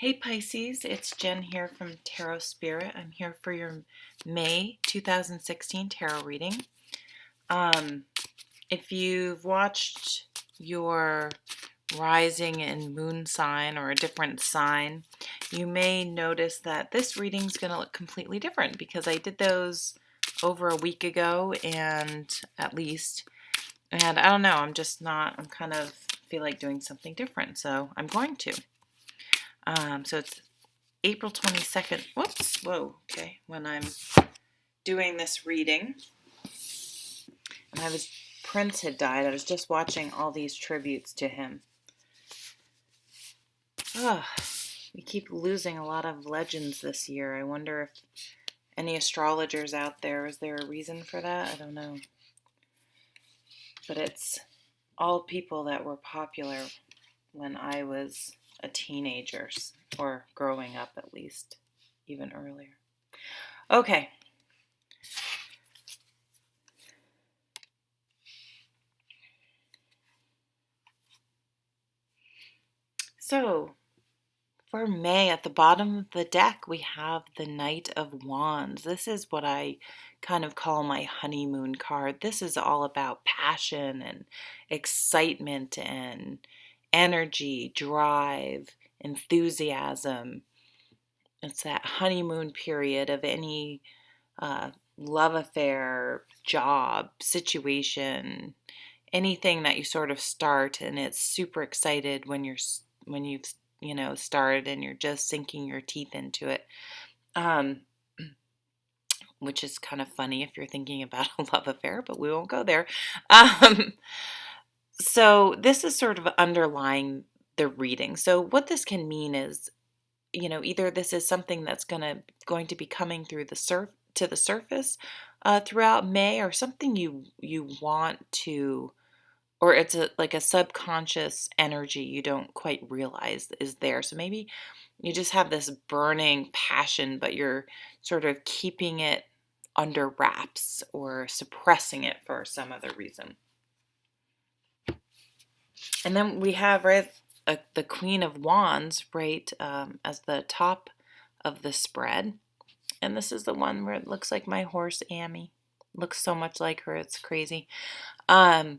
Hey Pisces, it's Jen here from Tarot Spirit. I'm here for your May 2016 tarot reading. If you've watched your rising and moon sign or a different sign, you may notice that this reading's going to look completely different because I did those over a week ago and I don't know, I'm kind of feel like doing something different, so I'm going to. So it's April 22nd, when I'm doing this reading. And Prince had died. I was just watching all these tributes to him. We keep losing a lot of legends this year. I wonder if any astrologers out there, is there a reason for that? I don't know. But it's all people that were popular when I was a teenager, or growing up at least, even earlier. Okay. So, for May, at the bottom of the deck, we have the Knight of Wands. This is what I kind of call my honeymoon card. This is all about passion and excitement and energy, drive, enthusiasm. It's that honeymoon period of any love affair, job, situation, anything that you sort of start, and it's super excited when you've started and you're just sinking your teeth into it, which is kind of funny if you're thinking about a love affair, but we won't go there. So this is sort of underlying the reading. So what this can mean is, either this is something that's going to be coming through to the surface throughout May, or something you want to, or it's like a subconscious energy you don't quite realize is there. So maybe you just have this burning passion, but you're sort of keeping it under wraps or suppressing it for some other reason. And then we have the Queen of Wands as the top of the spread. And this is the one where it looks like my horse, Amy. Looks so much like her, it's crazy. So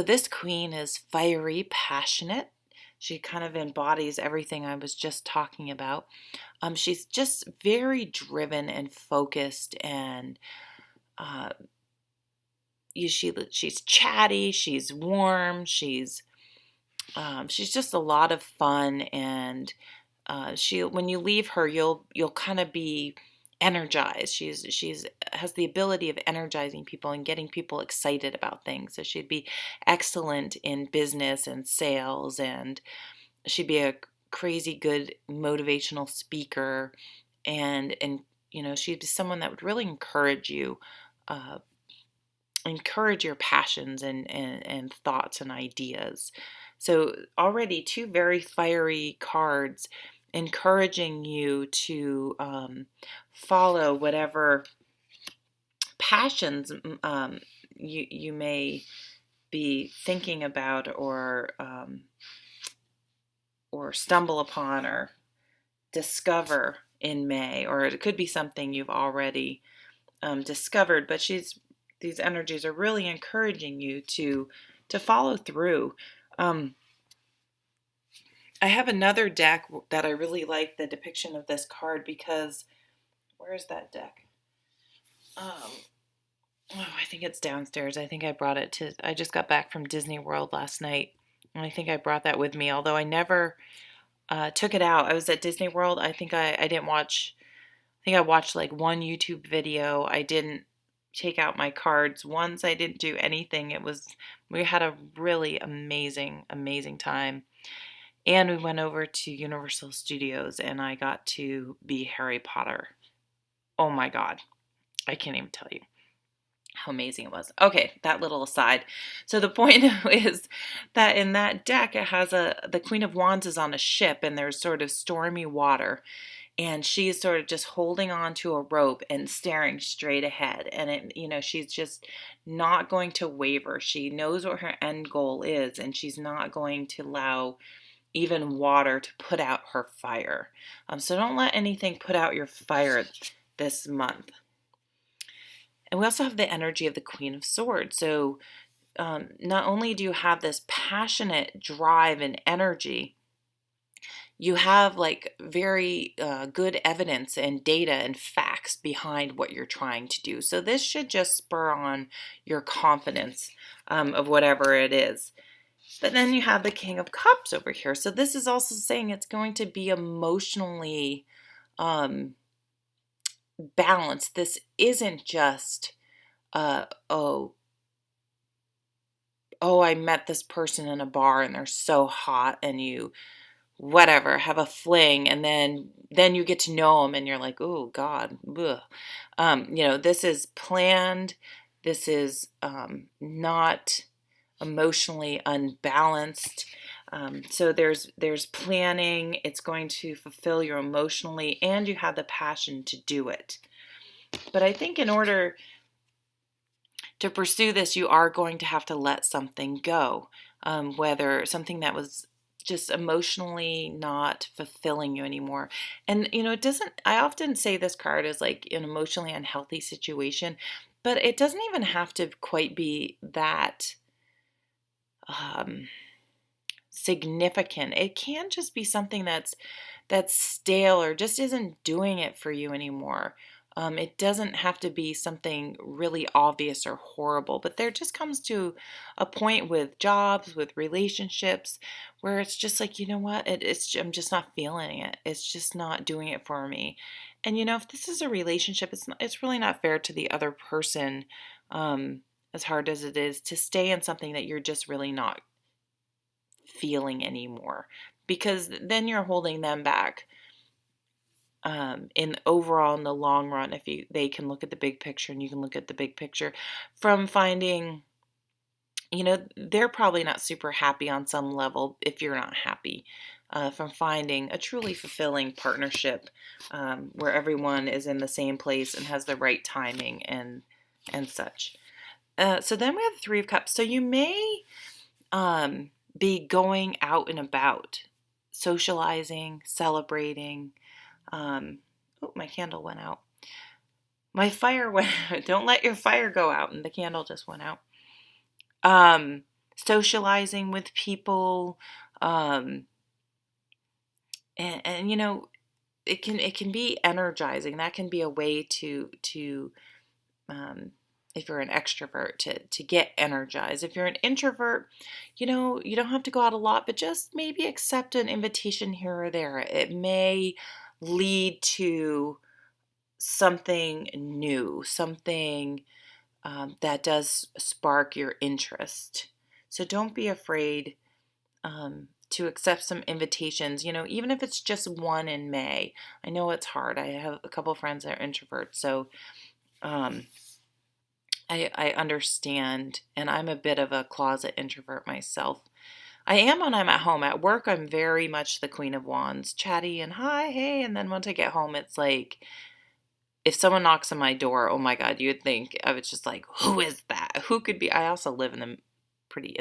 this queen is fiery, passionate. She kind of embodies everything I was just talking about. She's just very driven and focused, and she's chatty, she's warm, she's just a lot of fun, and when you leave her, you'll kind of be energized. She's has the ability of energizing people and getting people excited about things. So she'd be excellent in business and sales, and she'd be a crazy good motivational speaker, and she'd be someone that would really encourage you, encourage your passions and thoughts and ideas. So already two very fiery cards encouraging you to follow whatever passions you may be thinking about, or stumble upon or discover in May. Or it could be something you've already discovered, but these energies are really encouraging you to follow through. I have another deck that I really like the depiction of this card, because where's that deck? I think it's downstairs. I think I brought it I just got back from Disney World last night, and I think I brought that with me, although I never took it out. I was at Disney World. I think I didn't watch, I think I watched like one YouTube video. I didn't take out my cards once. I didn't do anything. We had a really amazing, amazing time. And we went over to Universal Studios, and I got to be Harry Potter. Oh my God. I can't even tell you how amazing it was. Okay, that little aside. So the point is that in that deck, it has the Queen of Wands is on a ship, and there's sort of stormy water. And she's sort of just holding on to a rope and staring straight ahead. And she's just not going to waver. She knows what her end goal is, and she's not going to allow even water to put out her fire. So don't let anything put out your fire this month. And we also have the energy of the Queen of Swords. So not only do you have this passionate drive and energy, you have like very good evidence and data and facts behind what you're trying to do. So this should just spur on your confidence of whatever it is. But then you have the King of Cups over here. So this is also saying it's going to be emotionally balanced. This isn't just, oh, I met this person in a bar and they're so hot, and you whatever, have a fling, and then you get to know them and you're like, oh God, this is planned. This is not emotionally unbalanced. So there's planning. It's going to fulfill you emotionally, and you have the passion to do it. But I think in order to pursue this, you are going to have to let something go, whether something that was just emotionally not fulfilling you anymore. And it doesn't, I often say this card is like an emotionally unhealthy situation, but it doesn't even have to quite be that significant. It can just be something that's stale or just isn't doing it for you anymore. It doesn't have to be something really obvious or horrible, but there just comes to a point with jobs, with relationships, where it's just like, you know what, I'm just not feeling it. It's just not doing it for me. And if this is a relationship, it's really not fair to the other person, as hard as it is to stay in something that you're just really not feeling anymore, because then you're holding them back. In the long run, if they can look at the big picture and you can look at the big picture, from finding, they're probably not super happy on some level if you're not happy, from finding a truly fulfilling partnership, where everyone is in the same place and has the right timing and such. So then we have the Three of Cups. So you may be going out and about, socializing, celebrating. My candle went out. My fire went out. Don't let your fire go out. And the candle just went out. Socializing with people. And it can be energizing. That can be a way to if you're an extrovert, to get energized. If you're an introvert, you don't have to go out a lot, but just maybe accept an invitation here or there. It may lead to something new, something that does spark your interest. So don't be afraid to accept some invitations, even if it's just one in May. I know it's hard. I have a couple friends that are introverts, so I understand, and I'm a bit of a closet introvert myself. I am when I'm at home. At work, I'm very much the Queen of Wands, chatty and hi, hey, and then once I get home, it's like, if someone knocks on my door, oh my God, you'd think I was just like, who is that? Who could be? I also live in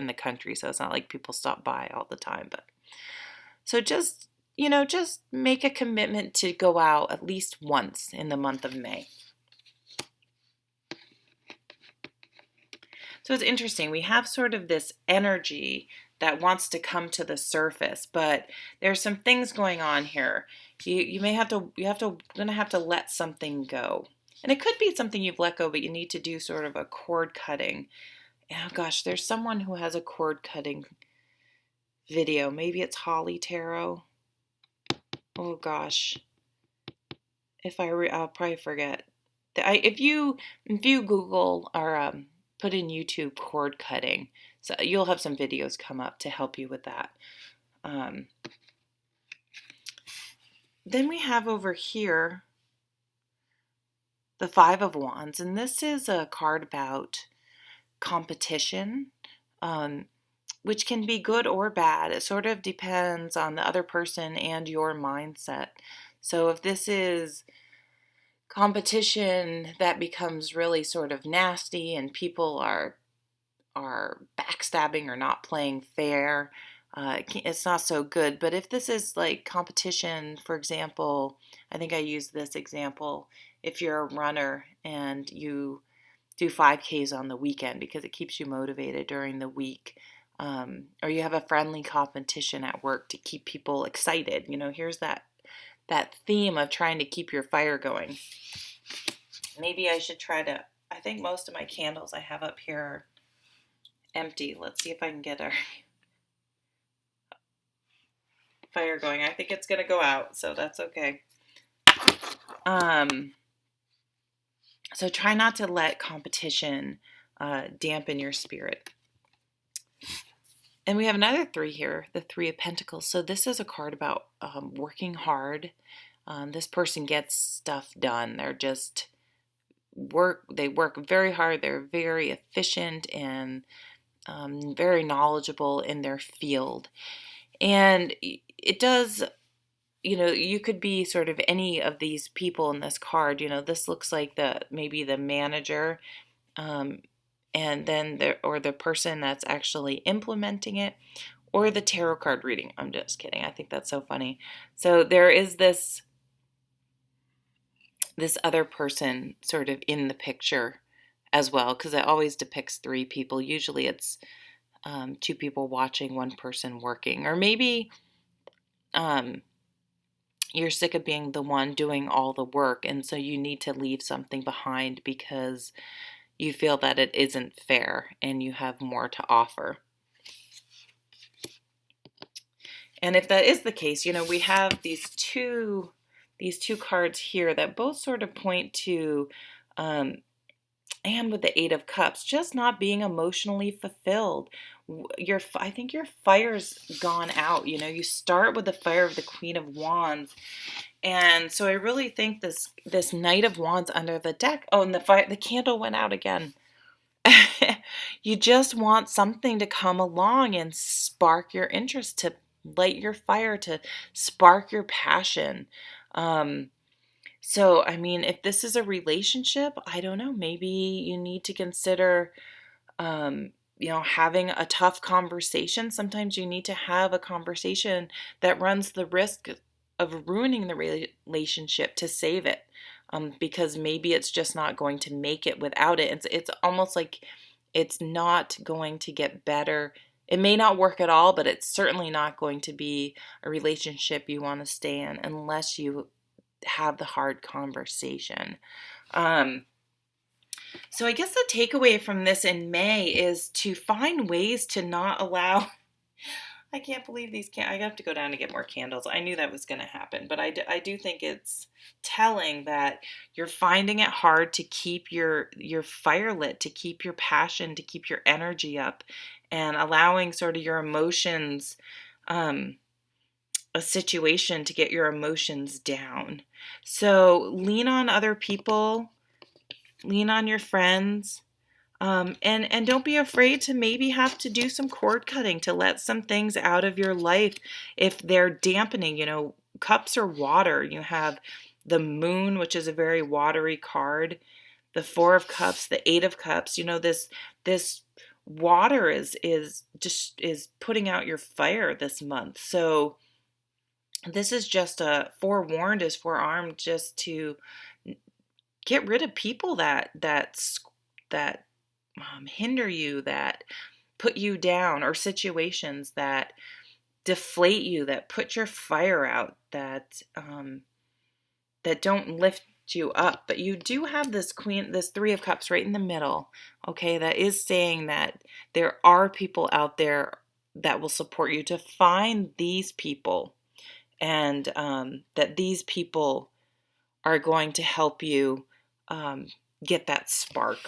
the country, so it's not like people stop by all the time. But so just make a commitment to go out at least once in the month of May. So it's interesting. We have sort of this energy that wants to come to the surface, but there's some things going on here. You're gonna have to let something go. And it could be something you've let go, but you need to do sort of a cord cutting. Oh gosh, there's someone who has a cord cutting video. Maybe it's Holly Tarot. Oh gosh. I'll probably forget. If you Google or put in YouTube cord cutting, so you'll have some videos come up to help you with that. Then we have over here the Five of Wands, and this is a card about competition, which can be good or bad. It sort of depends on the other person and your mindset. So if this is competition that becomes really sort of nasty and people are backstabbing or not playing fair, it's not so good. But if this is like competition, for example, I think I used this example. If you're a runner and you do 5Ks on the weekend because it keeps you motivated during the week, or you have a friendly competition at work to keep people excited. Here's that theme of trying to keep your fire going. Maybe I should try to. I think most of my candles I have up here are empty. Let's see if I can get our fire going. I think it's going to go out, so that's okay. So try not to let competition dampen your spirit. And we have another 3 here, the 3 of Pentacles. So this is a card about working hard. This person gets stuff done. They're just they work very hard. They're very efficient and very knowledgeable in their field. And it does, you could be sort of any of these people in this card. This looks like maybe the manager, and then the person that's actually implementing it, or the tarot card reading. I'm just kidding. I think that's so funny. So there is this other person sort of in the picture as well, because it always depicts 3 people. Usually it's 2 people watching, 1 person working, or maybe you're sick of being the one doing all the work, and so you need to leave something behind because you feel that it isn't fair and you have more to offer. And if that is the case, we have these two cards here that both sort of point to, and with the 8 of Cups, just not being emotionally fulfilled. I think your fire's gone out. You start with the fire of the Queen of Wands. And so I really think this Knight of Wands under the deck. Oh, and the candle went out again. You just want something to come along and spark your interest, to light your fire, to spark your passion. So, I mean, if this is a relationship, I don't know, maybe you need to consider, having a tough conversation. Sometimes you need to have a conversation that runs the risk of ruining the relationship to save it, because maybe it's just not going to make it without it. It's almost like it's not going to get better. It may not work at all, but it's certainly not going to be a relationship you want to stay in unless you have the hard conversation. So I guess the takeaway from this in May is to find ways to not allow. I can't believe these I have to go down to get more candles. I knew that was going to happen, but I do think it's telling that you're finding it hard to keep your fire lit, to keep your passion, to keep your energy up, and allowing sort of your emotions, a situation to get your emotions down. So lean on other people, lean on your friends. And don't be afraid to maybe have to do some cord cutting to let some things out of your life if they're dampening. Cups are water. You have the Moon, which is a very watery card, the 4 of Cups, the 8 of Cups. This water is putting out your fire this month. So this is just forewarned is forearmed, just to get rid of people that hinder you, that put you down, or situations that deflate you, that put your fire out, that don't lift you up. But you do have this 3 of Cups right in the middle, okay, that is saying that there are people out there that will support you, to find these people, and that these people are going to help you get that spark.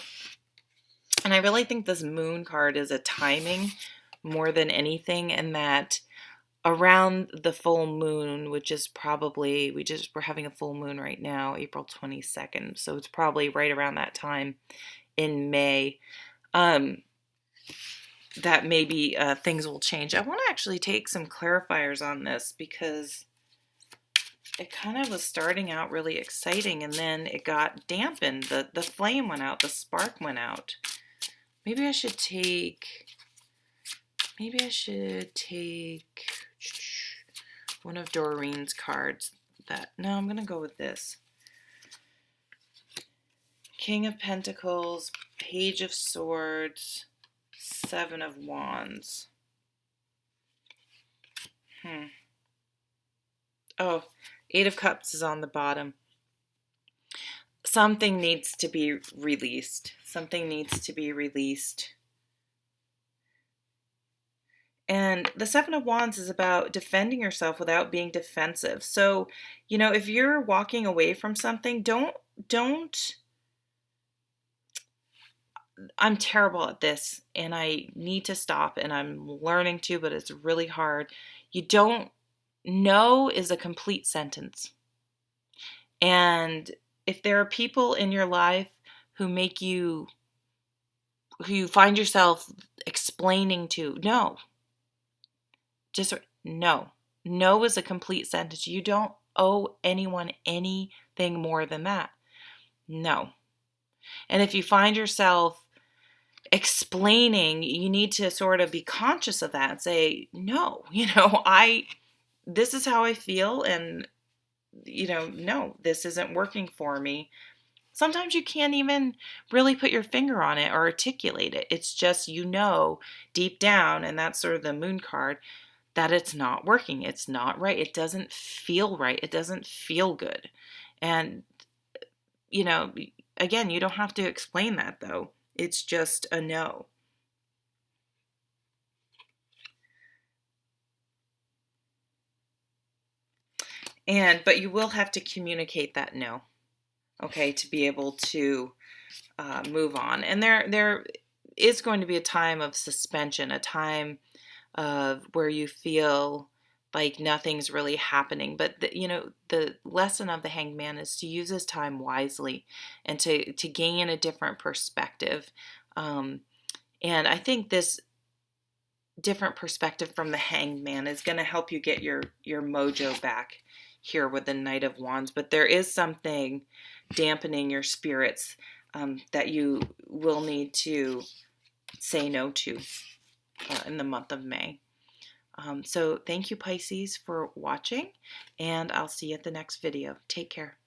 And I really think this Moon card is a timing more than anything, and that around the full moon, which is probably, we're having a full moon right now, April 22nd. So it's probably right around that time in May, that maybe things will change. I want to actually take some clarifiers on this, because it kind of was starting out really exciting, and then it got dampened. The flame went out, the spark went out. Maybe I should take maybe I should take one of Doreen's cards. No, I'm going to go with this. King of Pentacles, Page of Swords, Seven of Wands. Oh, Eight of Cups is on the bottom. Something needs to be released. Something needs to be released. And the Seven of Wands is about defending yourself without being defensive. So, you know, if you're walking away from something, don't, I'm terrible at this and I need to stop, and I'm learning to, but it's really hard. You don't, no is a complete sentence. And if there are people in your life who make you, who you find yourself explaining to, no, just no. No is a complete sentence. You don't owe anyone anything more than that. No. And if you find yourself explaining, you need to sort of be conscious of that and say, no, you know, this is how I feel, and, you know, no, this isn't working for me. Sometimes you can't even really put your finger on it or articulate it. It's just, you know, deep down, and that's sort of the Moon card, that it's not working. It's not right. It doesn't feel right. It doesn't feel good. And, you know, again, you don't have to explain that, though. It's just a no. But you will have to communicate that no, okay, to be able to move on. And there is going to be a time of suspension, a time of where you feel like nothing's really happening. But the lesson of the Hanged Man is to use his time wisely and to gain a different perspective. And I think this different perspective from the Hanged Man is going to help you get your mojo back here with the Knight of Wands. But there is something dampening your spirits that you will need to say no to in the month of May. So thank you, Pisces, for watching, and I'll see you at the next video. Take care.